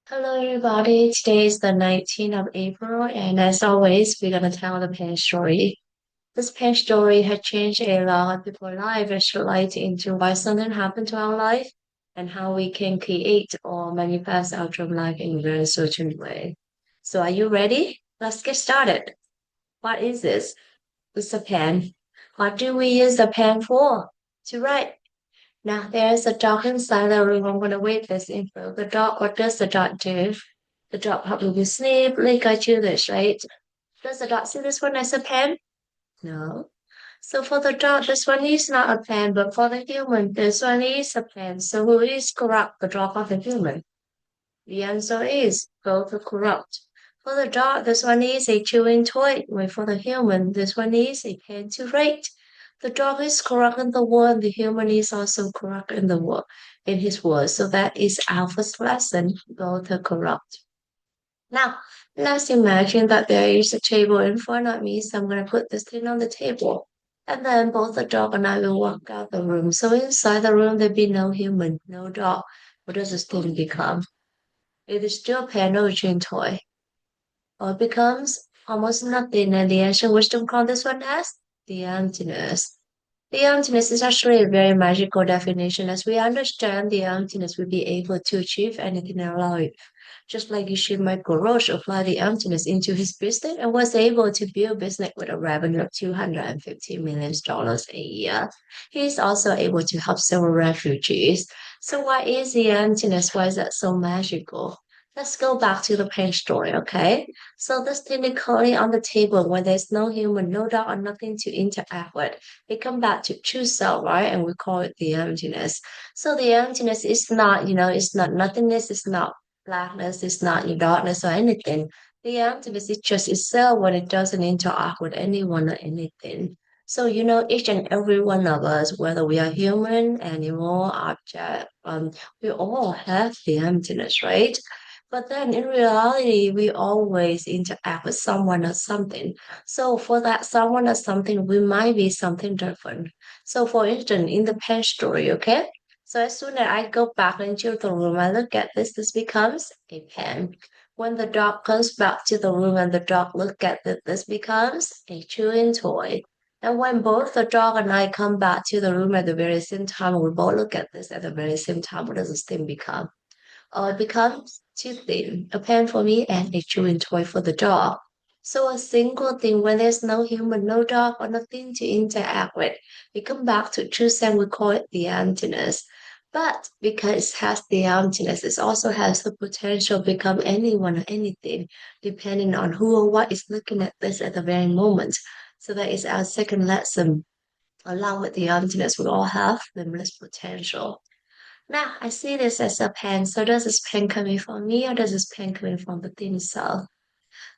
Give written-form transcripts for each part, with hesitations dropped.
Hello, everybody. Today is the 19th of April, and as always, we're going to tell the pain story. This pain story has changed a lot of people's lives and shed light into why something happened to our life and how we can create or manifest our dream life in a very certain way. So, are you ready? Let's get started. What is this? It's a pen. What do we use the pen for? To write. Now, there's a dog inside the room. I'm going to wait this info. The dog, what does the dog do? The dog probably sleep, like I do this, right? Does the dog see this one as a pen? No. So for the dog, this one is not a pen, but for the human, this one is a pen. So who is corrupt, the dog or the human? The answer is both are corrupt. For the dog, this one is a chewing toy, while for the human, this one is a pen to write. The dog is corrupt in the world, the human is also corrupt in the world, in his world. So that is our first lesson. Both are corrupt. Now, let's imagine that there is a table in front of me, so I'm going to put this thing on the table. And then both the dog and I will walk out the room. So inside the room, there'll be no human, no dog. What does this thing become? It is still a penetrating toy, or it becomes almost nothing. And the ancient wisdom called this one as the emptiness. The emptiness is actually a very magical definition. As we understand the emptiness, we'll be able to achieve anything in our life. Just like Michael Roche applied the emptiness into his business and was able to build business with a revenue of $250 million a year. He is also able to help several refugees. So why is the emptiness? Why is that so magical? Let's go back to the pain story, okay? So this thing is currently on the table when there's no human, no dog, or nothing to interact with. We come back to true self, right? And we call it the emptiness. So the emptiness is not, it's not nothingness, it's not blackness, it's not your darkness or anything. The emptiness is just itself when it doesn't interact with anyone or anything. So, each and every one of us, whether we are human, animal, object, we all have the emptiness, right? But then in reality, we always interact with someone or something. So for that someone or something, we might be something different. So for instance, in the pen story, okay? So as soon as I go back into the room, I look at this becomes a pen. When the dog comes back to the room and the dog look at this becomes a chewing toy. And when both the dog and I come back to the room at the very same time, we both look at this at the very same time, what does this thing become? It becomes two things, a pen for me and a chewing toy for the dog. So a single thing when there's no human, no dog, or nothing to interact with. We come back to truth and we call it the emptiness. But because it has the emptiness, it also has the potential to become anyone or anything, depending on who or what is looking at this at the very moment. So that is our second lesson. Along with the emptiness, we all have limitless potential. Now I see this as a pen. So does this pen coming from me or does this pen coming from the thing itself?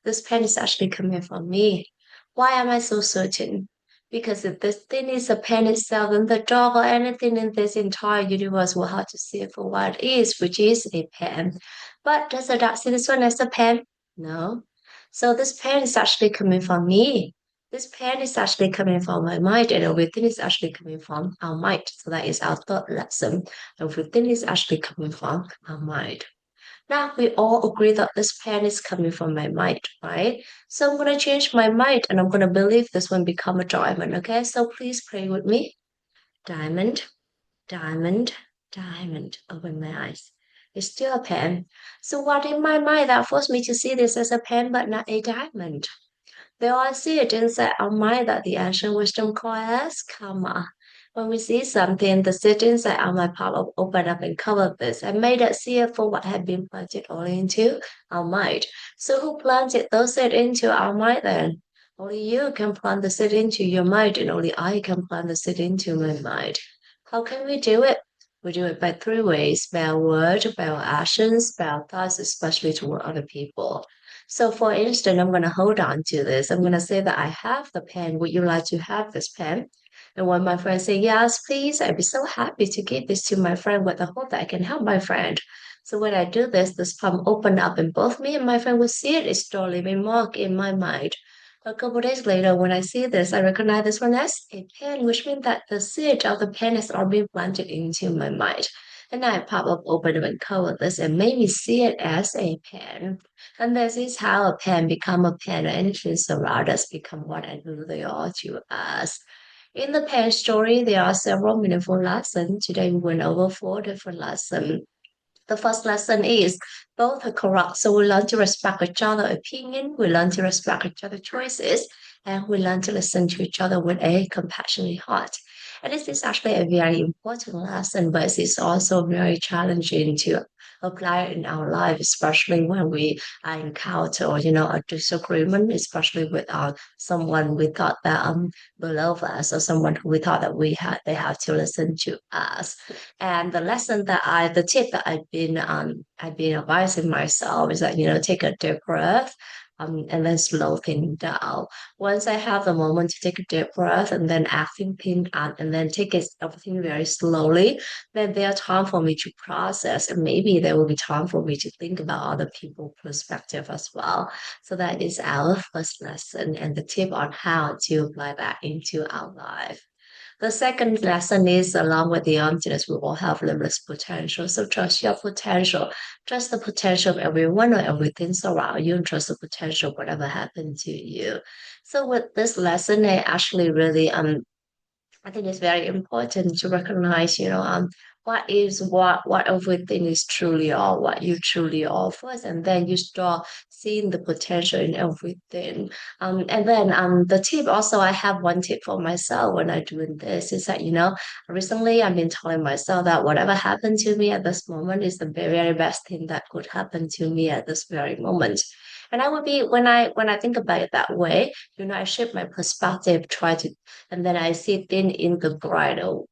This pen is actually coming from me. Why am I so certain? Because if this thing is a pen itself, then the dog or anything in this entire universe will have to see it for what it is, which is a pen. But does the dog see this one as a pen? No. So this pen is actually coming from me. This pen is actually coming from my mind, and everything is actually coming from our mind. So that is our third lesson. Everything is actually coming from our mind. Now we all agree that this pen is coming from my mind, right? So I'm gonna change my mind and I'm gonna believe this one become a diamond. Okay, so please pray with me. Diamond, diamond, diamond. Open my eyes. It's still a pen. So what in my mind that forced me to see this as a pen but not a diamond? There I see it inside our mind that the ancient wisdom calls as karma. When we see something, the seed inside our mind pop up, open up and cover this and made us see it for what had been planted only into our mind. So who planted those seed into our mind then? Only you can plant the seed into your mind and only I can plant the seed into my mind. How can we do it? We do it by three ways, by our word, by our actions, by our thoughts, especially toward other people. So for instance, I'm going to hold on to this. I'm going to say that I have the pen. Would you like to have this pen? And when my friend say, yes, please, I'd be so happy to give this to my friend with the hope that I can help my friend. So when I do this palm open up and both me and my friend will see it. It's totally been marked in my mind. A couple days later, when I see this, I recognize this one as a pen, which means that the seed of the pen has already been planted into my mind. And I pop up, open up, and cover this, and maybe see it as a pen. And this is how a pen become a pen, and anything around us become what and who they are to us. In the pen story, there are several meaningful lessons. Today we went over four different lessons. The first lesson is both are correct. So we learn to respect each other's opinion, we learn to respect each other's choices, and we learn to listen to each other with a compassionate heart. And this is actually a very important lesson, but it's also very challenging to apply in our life, especially when we encounter, a disagreement, especially with someone we thought that below us or someone who we thought that they have to listen to us. And the tip that I've been advising myself is that, take a deep breath, and then slow things down. Once I have the moment to take a deep breath and then acting things out and then take everything very slowly, then there are time for me to process, and maybe there will be time for me to think about other people's perspective as well. So that is our first lesson and the tip on how to apply that into our life. The second lesson is along with the emptiness, we all have limitless potential. So trust your potential. Trust the potential of everyone or everything around you and trust the potential of whatever happened to you. So with this lesson, I actually really I think it's very important to recognize, what everything is truly are, what you truly are first, and then you start seeing the potential in everything. And then the tip also, I have one tip for myself when I'm doing this is that, recently I've been telling myself that whatever happened to me at this moment is the very best thing that could happen to me at this very moment. And I would be when I think about it that way, I shift my perspective, try to and then I see it in the brighter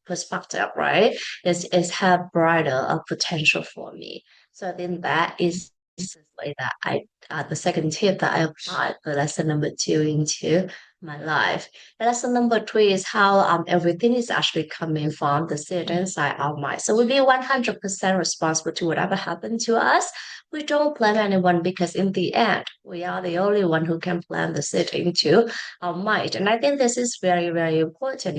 perspective, right? It's have brighter potential for me. So I think that is the way that I the second tip that I applied the lesson number two into my life. And lesson number three is how everything is actually coming from the seed inside our mind. So we be 100% responsible to whatever happened to us. We don't blame anyone because in the end, we are the only one who can plan the seed into might. And I think this is very important.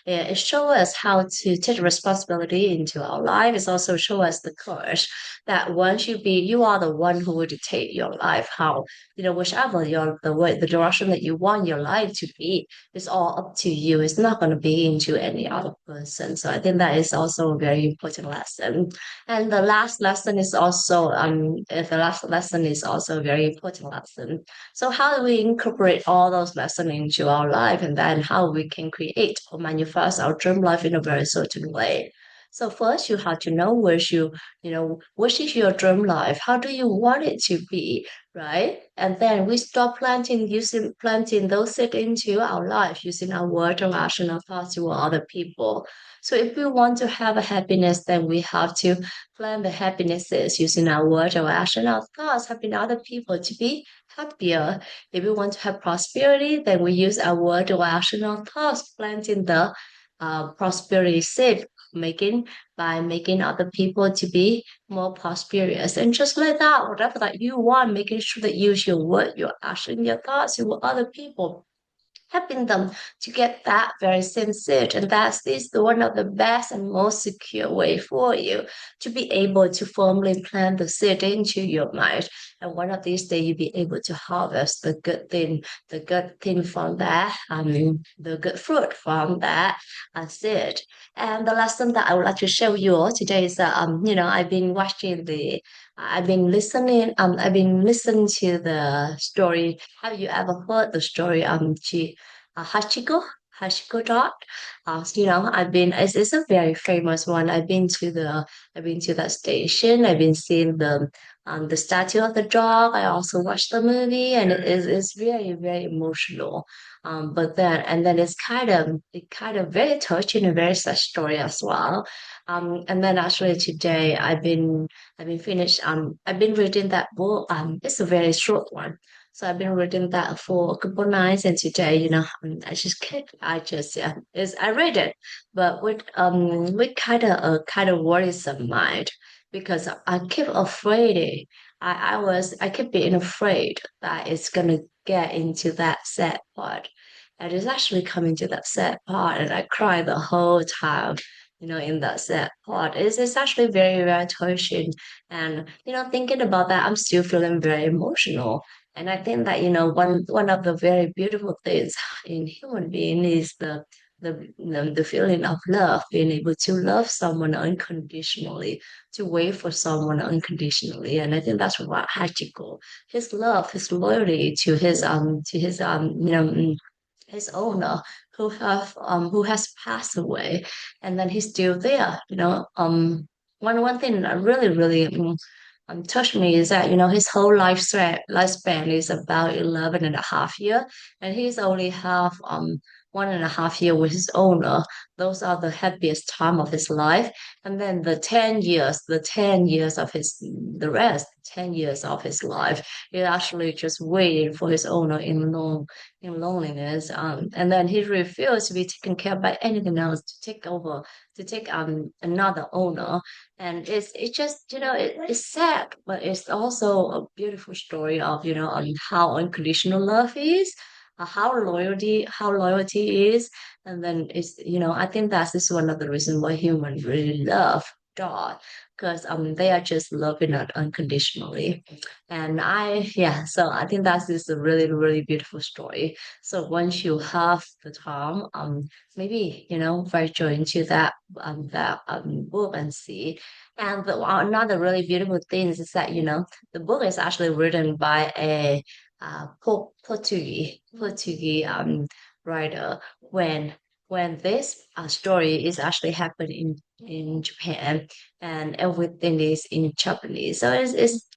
It shows us how to take responsibility into our life. It also shows us the courage that once you are the one who will dictate your life, how, whichever the direction that you want your life to be, it's all up to you. It's not going to be into any other person. So I think that is also a very important lesson. And the last lesson is also a very important lesson. So how do we incorporate all those lessons into our life and then how we can create or manifest our dream life in a very certain way? So first you have to know what is your dream life? How do you want it to be? Right? And then we start planting those seeds into our life using our word or action or thoughts to other people. So if we want to have a happiness, then we have to plan the happinesses using our word or action or thoughts, helping other people to be happier. If we want to have prosperity, then we use our word or action or thoughts, planting the prosperity seed, making by making other people to be more prosperous. And just like that, whatever that you want, making sure that you use your word, your action, your thoughts with other people helping them to get that very same search. And that's this the one of the best and most secure way for you to be able to firmly plant the seed into your mind. And one of these days you'll be able to harvest the good thing from that, the good fruit from that seed. And the lesson that I would like to share with you all today is that I've been listening to the story. Have you ever heard the story Hachiko, Hachiko dot. It's a very famous one. I've been to that station. I've been seeing the statue of the dog. I also watched the movie, and it's very emotional. And then it kind of very touching and very sad story as well. And then actually today I've been reading that book. It's a very short one. So I've been reading that for a couple nights, and today, I read it, but with kind of worrisome mind because I keep afraid. I keep being afraid that it's gonna get into that sad part, and it's actually coming to that sad part, and I cry the whole time. in that sad part. It's actually very, very touching. And, thinking about that, I'm still feeling very emotional. And I think that, one of the very beautiful things in human being is the feeling of love, being able to love someone unconditionally, to wait for someone unconditionally. And I think that's what Hachiko, his love, his loyalty to his owner who has passed away, and then he's still there. One thing that really touched me is that his whole lifespan is about 11 and a half year, and he's only have 1.5 year with his owner. Those are the happiest time of his life. And then the 10 years of the rest 10 years of his life is actually just waiting for his owner in loneliness. And then he refused to be taken care of by anything else, to take another owner. And it's just it's sad, but it's also a beautiful story of how unconditional love is, how loyalty is. And then I think that is one of the reasons why humans really love dog, because they are just loving it unconditionally. And so I think that is a really, really beautiful story. So once you have the time, maybe venture into that book and see. And another really beautiful thing is that the book is actually written by a Portuguese writer, when this story is actually happening in Japan, and everything is in Japanese. So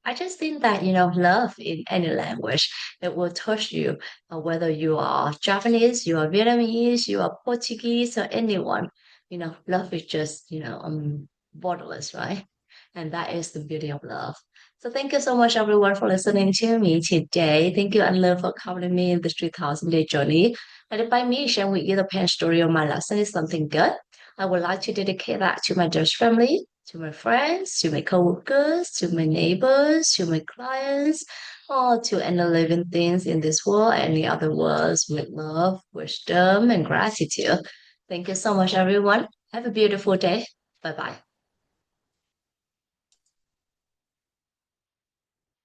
I just think that love in any language, it will touch you, whether you are Japanese, you are Vietnamese, you are Portuguese, or anyone. Love is just borderless, right? And that is the beauty of love. So thank you so much, everyone, for listening to me today. Thank you, Anne, for accompanying me in this 3,000-day journey. And by me sharing with you the pen story of my lesson is something good, I would like to dedicate that to my dearest family, to my friends, to my coworkers, to my neighbors, to my clients, or to any living things in this world, any other worlds, with love, wisdom, and gratitude. Thank you so much, everyone. Have a beautiful day. Bye bye.